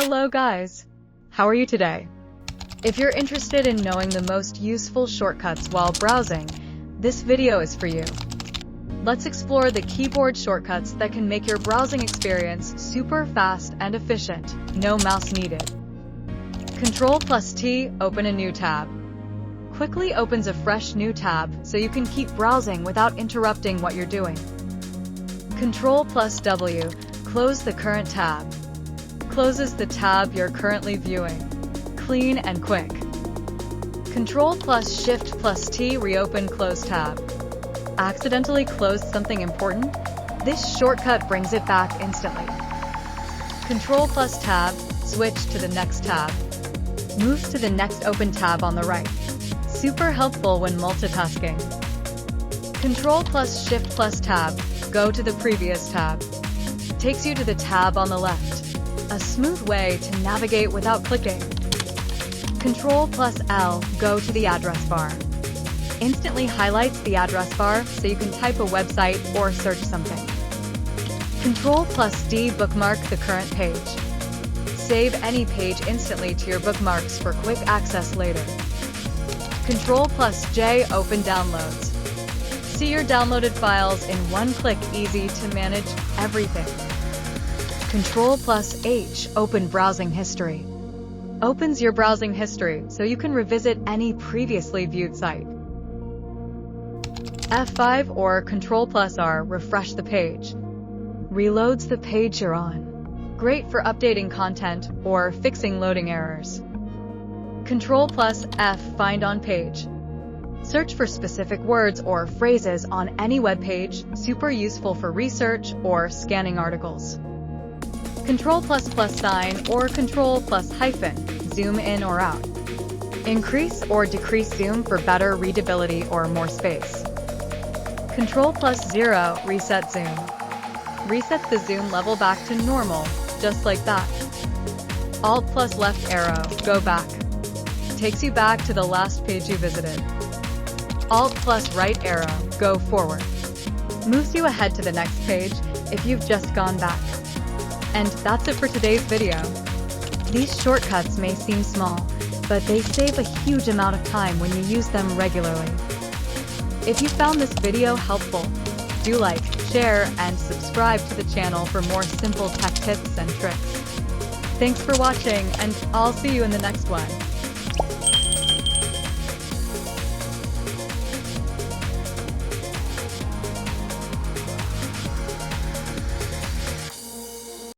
Hello guys! How are you today? If you're interested in knowing the most useful shortcuts while browsing, this video is for you. Let's explore the keyboard shortcuts that can make your browsing experience super fast and efficient, no mouse needed. Ctrl+T, open a new tab. Quickly opens a fresh new tab so you can keep browsing without interrupting what you're doing. Ctrl+W, close the current tab. Closes the tab you're currently viewing. Clean and quick. Ctrl+Shift+T, reopen closed tab. Accidentally closed something important? This shortcut brings it back instantly. Ctrl+Tab, switch to the next tab. Moves to the next open tab on the right. Super helpful when multitasking. Ctrl+Shift+Tab, go to the previous tab. Takes you to the tab on the left. A smooth way to navigate without clicking. Ctrl+L, go to the address bar. Instantly highlights the address bar so you can type a website or search something. Ctrl+D, bookmark the current page. Save any page instantly to your bookmarks for quick access later. Ctrl+J, open downloads. See your downloaded files in one click, easy to manage everything. Ctrl+H, open browsing history. Opens your browsing history so you can revisit any previously viewed site. F5 or Ctrl+R, refresh the page. Reloads the page you're on. Great for updating content or fixing loading errors. Ctrl+F, find on page. Search for specific words or phrases on any web page, super useful for research or scanning articles. Ctrl++sign or Ctrl+-, zoom in or out. Increase or decrease zoom for better readability or more space. Ctrl+0, reset zoom. Resets the zoom level back to normal, just like that. Alt+left arrow, go back. Takes you back to the last page you visited. Alt+right arrow, go forward. Moves you ahead to the next page if you've just gone back. And that's it for today's video. These shortcuts may seem small, but they save a huge amount of time when you use them regularly. If you found this video helpful, do like, share, and subscribe to the channel for more simple tech tips and tricks. Thanks for watching, and I'll see you in the next one.